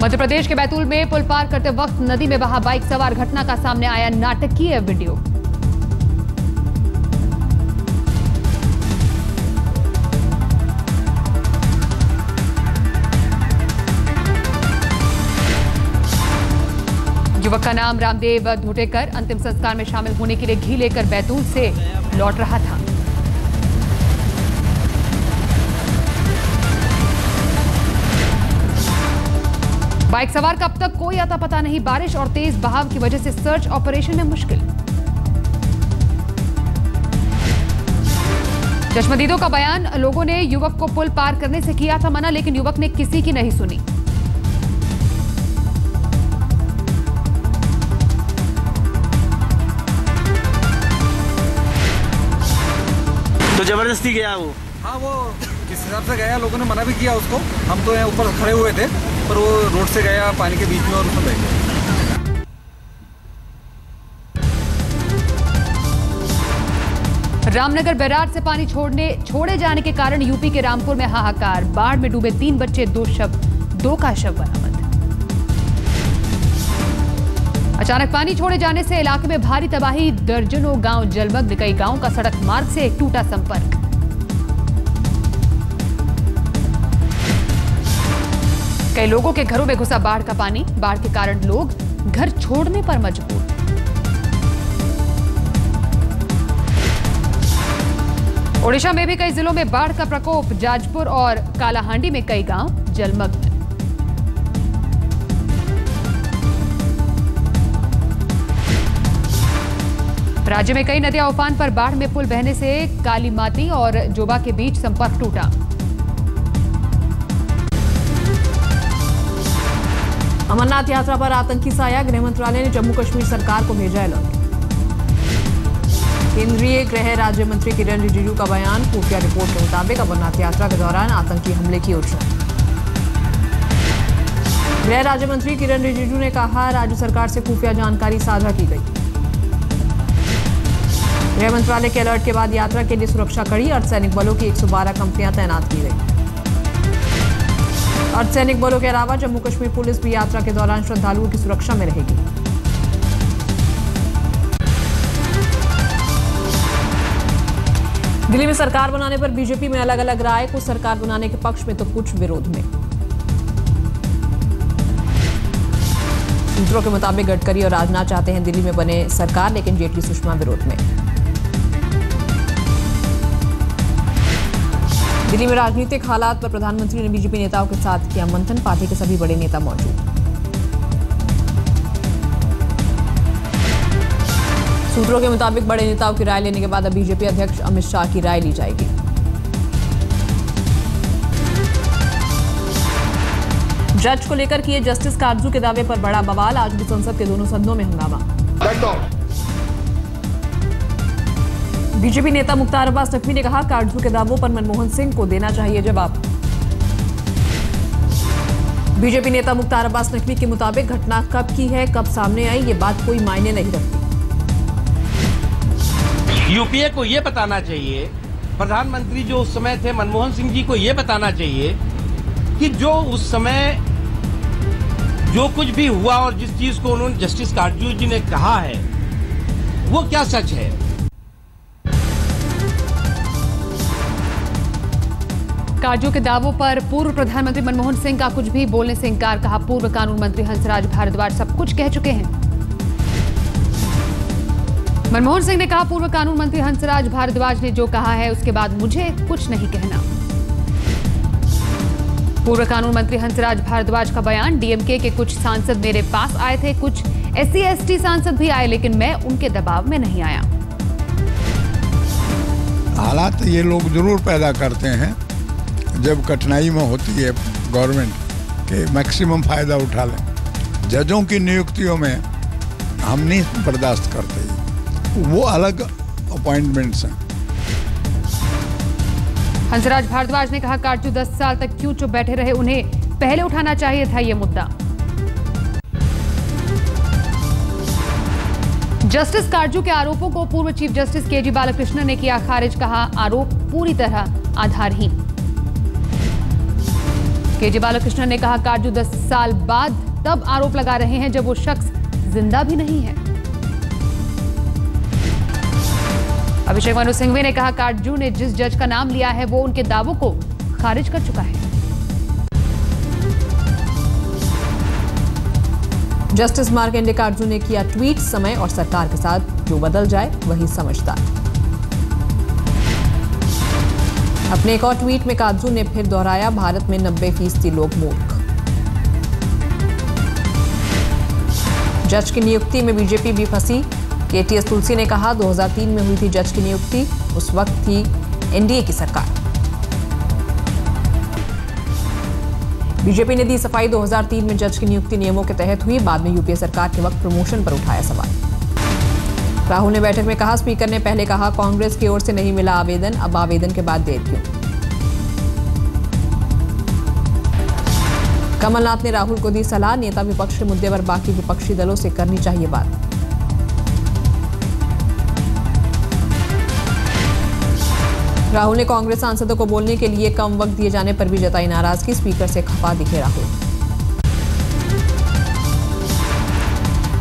मध्य प्रदेश के बैतूल में पुल पार करते वक्त नदी में बहा बाइक सवार घटना का सामने आया नाटकीय वीडियो। युवक का नाम रामदेव धोटेकर अंतिम संस्कार में शामिल होने के लिए घी लेकर बैतूल से लौट रहा था। बाइक सवार का अब तक कोई आता पता नहीं। बारिश और तेज बहाव की वजह से सर्च ऑपरेशन में मुश्किल। चश्मदीदों का बयान, लोगों ने युवक को पुल पार करने से किया था मना, लेकिन युवक ने किसी की नहीं सुनी। तो जबरदस्ती गया वो? हाँ, वो जिस हिसाब से गया लोगों ने मना भी किया उसको। हम तो यहाँ ऊपर खड़े हुए थे, पर वो रोड से गया पानी के बीच में और उसमें बैठ गया। रामनगर बैराज से पानी छोड़े जाने के कारण यूपी के रामपुर में हाहाकार। बाढ़ में डूबे 3 बच्चे, 2 का शव बरामद। अचानक पानी छोड़े जाने से इलाके में भारी तबाही। दर्जनों गांव जलमग्न। कई गांवों का सड़क मार्ग से टूटा संपर्क। कई लोगों के घरों में घुसा बाढ़ का पानी। बाढ़ के कारण लोग घर छोड़ने पर मजबूर। ओडिशा में भी कई जिलों में बाढ़ का प्रकोप। जाजपुर और कालाहांडी में कई गांव जलमग्न। राज्य में कई नदियां उफान पर। बाढ़ में पुल बहने से कालीमाती और जोबा के बीच संपर्क टूटा। अमरनाथ यात्रा पर आतंकी साया। गृह मंत्रालय ने जम्मू कश्मीर सरकार को भेजा अलर्ट। केंद्रीय गृह राज्य मंत्री किरण रिजिजू का बयान, खुफिया रिपोर्ट के मुताबिक अमरनाथ यात्रा के दौरान आतंकी हमले की योजना। गृह राज्य मंत्री किरण रिजिजू ने कहा, राज्य सरकार से खुफिया जानकारी साझा की गई। गृह मंत्रालय के अलर्ट के बाद यात्रा के लिए सुरक्षा कड़ी। अर्धसैनिक बलों की 112 कंपनियां तैनात की गई। अर्धसैनिक बलों के अलावा जम्मू कश्मीर पुलिस भी यात्रा के दौरान श्रद्धालुओं की सुरक्षा में रहेगी। दिल्ली में सरकार बनाने पर बीजेपी में अलग अलग राय। कुछ सरकार बनाने के पक्ष में तो कुछ विरोध में। सूत्रों के मुताबिक गडकरी और राजनाथ चाहते हैं दिल्ली में बने सरकार, लेकिन जेटली सुषमा विरोध में। दिल्ली में राजनीतिक हालात पर प्रधानमंत्री ने बीजेपी नेताओं के साथ किया मंथन। पार्टी के सभी बड़े नेता मौजूद। सूत्रों के मुताबिक बड़े नेताओं की राय लेने के बाद अब बीजेपी अध्यक्ष अमित शाह की राय ली जाएगी। जज को लेकर किए जस्टिस कारजू के दावे पर बड़ा बवाल। आज भी संसद के दोनों सदनों में हंगामा। बीजेपी नेता मुख्तार अब्बास नकवी ने कहा, कारजू के दावों पर मनमोहन सिंह को देना चाहिए जवाब। बीजेपी नेता मुख्तार अब्बास नकवी के मुताबिक घटना कब की है, कब सामने आई, ये बात कोई मायने नहीं रखती। यूपीए को यह बताना चाहिए, प्रधानमंत्री जो उस समय थे मनमोहन सिंह जी को यह बताना चाहिए कि जो उस समय जो कुछ भी हुआ और जिस चीज को उन्होंने जस्टिस कारजू जी ने कहा है वो क्या सच है। कारजू के दावों पर पूर्व प्रधानमंत्री मनमोहन सिंह का कुछ भी बोलने से इंकार। कहा, पूर्व कानून मंत्री हंसराज भारद्वाज सब कुछ कह चुके हैं। मनमोहन सिंह ने कहा, पूर्व कानून मंत्री हंसराज भारद्वाज ने जो कहा है उसके बाद मुझे कुछ नहीं कहना। पूर्व कानून मंत्री हंसराज भारद्वाज का बयान, डीएमके के कुछ सांसद मेरे पास आए थे, कुछ SC/ST सांसद भी आए, लेकिन मैं उनके दबाव में नहीं आया। हालात ये लोग जरूर पैदा करते हैं जब कठिनाई में होती है गवर्नमेंट के मैक्सिमम फायदा उठा लें। जजों की नियुक्तियों में हम नहीं बर्दाश्त करते, वो अलग अपॉइंटमेंट्स हैं। हंसराज भारद्वाज ने कहा, कारजू 10 साल तक क्यों चुप बैठे रहे, उन्हें पहले उठाना चाहिए था ये मुद्दा। जस्टिस कारजू के आरोपों को पूर्व चीफ जस्टिस केजी बालाकृष्णन ने किया खारिज। कहा, आरोप पूरी तरह आधारहीन। केजे बालकृष्णन ने कहा काटजू 10 साल बाद तब आरोप लगा रहे हैं जब वो शख्स जिंदा भी नहीं है। अभिषेक मनु सिंघवी ने कहा काटजू ने जिस जज का नाम लिया है वो उनके दावों को खारिज कर चुका है। जस्टिस मार्कंडे काटजू ने किया ट्वीट, समय और सरकार के साथ जो बदल जाए वही समझदार। अपने एक और ट्वीट में काटजू ने फिर दोहराया भारत में 90% लोग मूर्ख। जज की नियुक्ति में बीजेपी भी फंसी। केटीएस तुलसी ने कहा 2003 में हुई थी जज की नियुक्ति, उस वक्त थी एनडीए की सरकार। बीजेपी ने दी सफाई 2003 में जज की नियुक्ति नियमों के तहत हुई, बाद में यूपीए सरकार के वक्त प्रमोशन पर उठाया सवाल। राहुल ने बैठक में कहा स्पीकर ने पहले कहा कांग्रेस की ओर से नहीं मिला आवेदन, अब आवेदन के बाद देर क्यों। कमलनाथ ने राहुल को दी सलाह, नेता विपक्ष के मुद्दे पर बाकी विपक्षी दलों से करनी चाहिए बात। राहुल ने कांग्रेस सांसदों को बोलने के लिए कम वक्त दिए जाने पर भी जताई नाराजगी, स्पीकर से खफा दिखे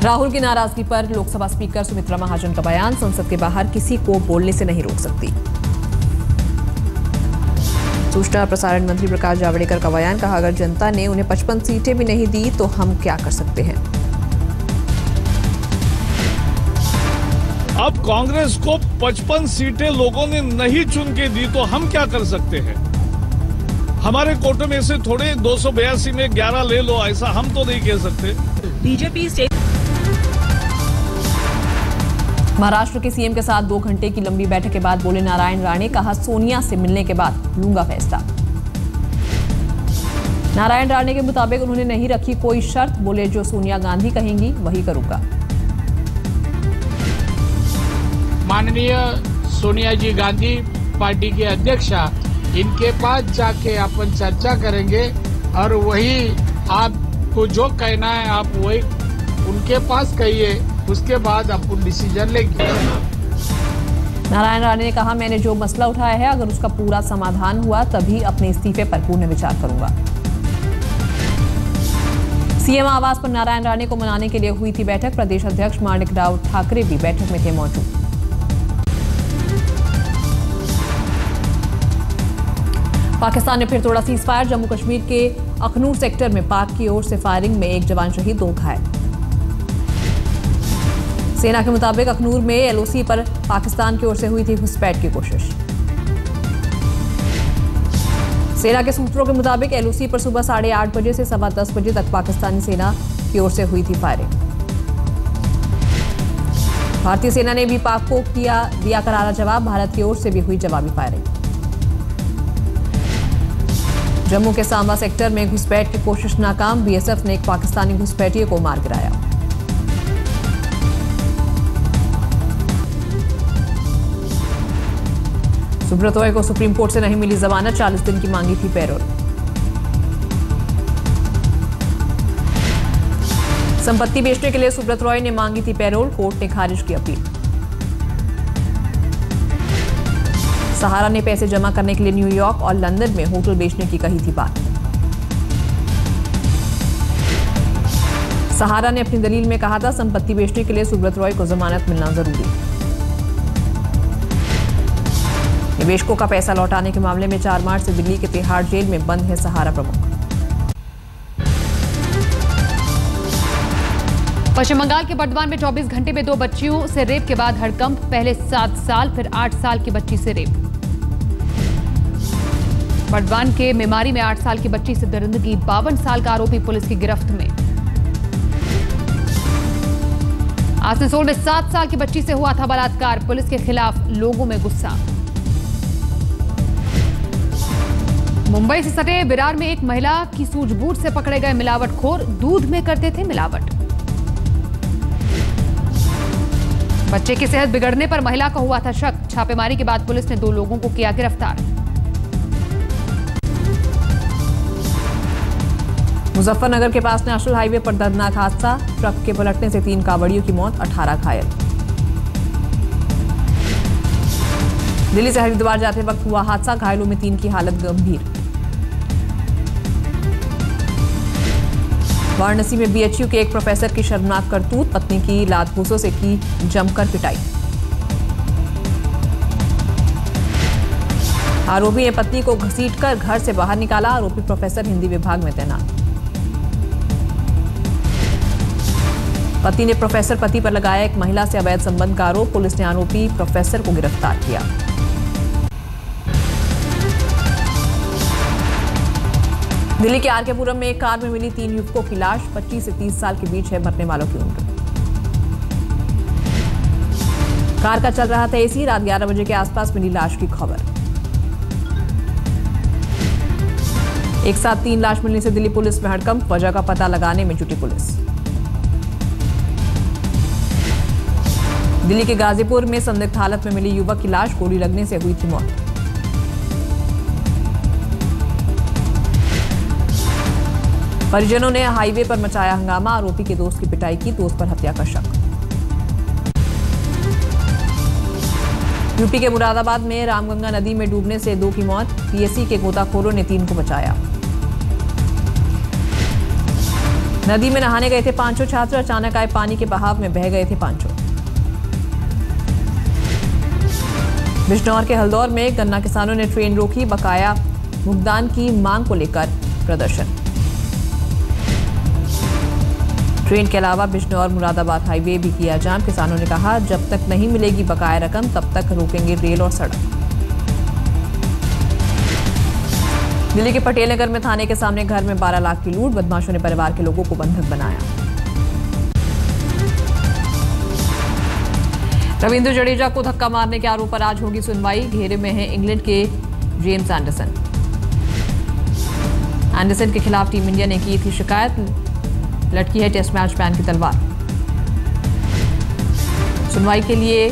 राहुल की नाराजगी पर लोकसभा स्पीकर सुमित्रा महाजन का बयान, संसद के बाहर किसी को बोलने से नहीं रोक सकती। सूचना और प्रसारण मंत्री प्रकाश जावड़ेकर का बयान, कहा अगर जनता ने उन्हें 55 सीटें भी नहीं दी तो हम क्या कर सकते हैं। अब कांग्रेस को 55 सीटें लोगों ने नहीं चुन के दी तो हम क्या कर सकते हैं। हमारे कोटे में से थोड़े 282 में 11 ले लो, ऐसा हम तो नहीं कह सकते। बीजेपी महाराष्ट्र के सीएम के साथ 2 घंटे की लंबी बैठक के बाद बोले नारायण राणे, कहा सोनिया से मिलने के बाद लूंगा फैसला। नारायण राणे के मुताबिक उन्होंने नहीं रखी कोई शर्त, बोले जो सोनिया गांधी कहेंगी वही करूंगा। माननीय सोनिया जी गांधी पार्टी के अध्यक्षा, इनके पास जाके अपन चर्चा करेंगे और वही आपको जो कहना है आप वही उनके पास कहिए, उसके बाद अपन डिसीजन लेंगे। नारायण राणे ने कहा मैंने जो मसला उठाया है अगर उसका पूरा समाधान हुआ तभी अपने इस्तीफे पर पुनः विचार करूंगा। सीएम आवास पर नारायण राणे को मनाने के लिए हुई थी बैठक, प्रदेश अध्यक्ष माणिकराव ठाकरे भी बैठक में थे मौजूद। पाकिस्तान ने फिर तोड़ा सीजफायर, जम्मू कश्मीर के अखनूर सेक्टर में पाक की ओर से फायरिंग में 1 जवान शहीद, 2 घायल। सेना के मुताबिक अखनूर में एलओसी पर पाकिस्तान की ओर से हुई थी घुसपैठ की कोशिश। सेना के सूत्रों के मुताबिक एलओसी पर सुबह 8:30 बजे से 10:15 बजे तक पाकिस्तानी सेना की ओर से हुई थी फायरिंग। भारतीय सेना ने भी पाक को दिया करारा जवाब, भारत की ओर से भी हुई जवाबी फायरिंग। जम्मू के सांबा सेक्टर में घुसपैठ की कोशिश नाकाम, बीएसएफ ने एक पाकिस्तानी घुसपैठिए को मार गिराया। सुब्रत रॉय को सुप्रीम कोर्ट से नहीं मिली जमानत, 40 दिन की मांगी थी पैरोल। संपत्ति बेचने के लिए सुब्रत रॉय ने मांगी थी पैरोल, कोर्ट ने खारिज की अपील। सहारा ने पैसे जमा करने के लिए न्यूयॉर्क और लंदन में होटल बेचने की कही थी बात। सहारा ने अपनी दलील में कहा था संपत्ति बेचने के लिए सुब्रत रॉय को जमानत मिलना जरूरी। निवेशकों का पैसा लौटाने के मामले में 4 मार्च से दिल्ली के तिहाड़ जेल में बंद है सहारा प्रमुख। पश्चिम बंगाल के बर्धमान में 24 घंटे में 2 बच्चियों से रेप के बाद हड़कंप, पहले 7 साल फिर 8 साल की बच्ची से रेप। बर्धमान के मेमारी में 8 साल की बच्ची से दरिंदगी, 52 साल का आरोपी पुलिस की गिरफ्त में। आसनसोल में 7 साल की बच्ची से हुआ था बलात्कार, पुलिस के खिलाफ लोगों में गुस्सा। मुंबई से सटे विरार में एक महिला की सूझबूझ से पकड़े गए मिलावटखोर, दूध में करते थे मिलावट। बच्चे की सेहत बिगड़ने पर महिला का हुआ था शक, छापेमारी के बाद पुलिस ने 2 लोगों को किया गिरफ्तार। मुजफ्फरनगर के पास नेशनल हाईवे पर दर्दनाक हादसा, ट्रक के पलटने से 3 कांवड़ियों की मौत, 18 घायल। दिल्ली से हरिद्वार जाते वक्त हुआ हादसा, घायलों में 3 की हालत गंभीर। वाराणसी में बीएचयू के एक प्रोफेसर की शर्मनाक करतूत, पत्नी की लात घूंसों से की जमकर पिटाई। आरोपी ने पत्नी को घसीटकर घर से बाहर निकाला। आरोपी प्रोफेसर हिंदी विभाग में तैनात। पति ने प्रोफेसर पति पर लगाया एक महिला से अवैध संबंध का आरोप। पुलिस ने आरोपी प्रोफेसर को गिरफ्तार किया। दिल्ली के आरकेपुरम में एक कार में मिली 3 युवकों की लाश। 25 से 30 साल के बीच है मरने वालों की उम्र। कार का चल रहा था एसी। रात 11 बजे के आसपास मिली लाश की खबर। एक साथ 3 लाश मिलने से दिल्ली पुलिस में हड़कंप। वजह का पता लगाने में जुटी पुलिस। दिल्ली के गाजीपुर में संदिग्ध हालत में मिली युवक की लाश, गोली लगने से हुई थी मौत। परिजनों ने हाईवे पर मचाया हंगामा। आरोपी के दोस्त की पिटाई की, दोस्त पर हत्या का शक। यूपी के मुरादाबाद में रामगंगा नदी में डूबने से 2 की मौत। पीएससी के गोताखोरों ने 3 को बचाया। नदी में नहाने गए थे 5 छात्र, अचानक आए पानी के बहाव में बह गए थे 5। बिजनौर के हल्दौर में गन्ना किसानों ने ट्रेन रोकी, बकाया भुगतान की मांग को लेकर प्रदर्शन। ट्रेन के अलावा बिजनौर मुरादाबाद हाईवे भी किया जाम। किसानों ने कहा, जब तक नहीं मिलेगी बकाया रकम तब तक रोकेंगे रेल और सड़क। दिल्ली के पटेल नगर में थाने के सामने घर में 12 लाख की लूट। बदमाशों ने परिवार के लोगों को बंधक बनाया। रविंद्र जडेजा को धक्का मारने के आरोप पर आज होगी सुनवाई। घेरे में है इंग्लैंड के जेम्स एंडरसन। एंडरसन के खिलाफ टीम इंडिया ने की थी शिकायत। लटकी है टेस्ट मैच बैन की तलवार। सुनवाई के लिए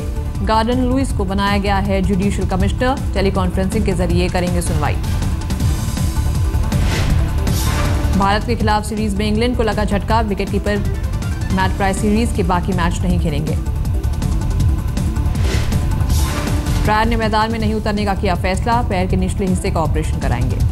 गार्डन लुइस को बनाया गया है जुडिशियल कमिश्नर। टेलीकॉन्फ्रेंसिंग के जरिए करेंगे सुनवाई। भारत के खिलाफ सीरीज में इंग्लैंड को लगा झटका। विकेटकीपर मैट प्राइस सीरीज के बाकी मैच नहीं खेलेंगे। ट्रायर ने मैदान में नहीं उतरने का किया फैसला। पैर के निचले हिस्से का ऑपरेशन कराएंगे।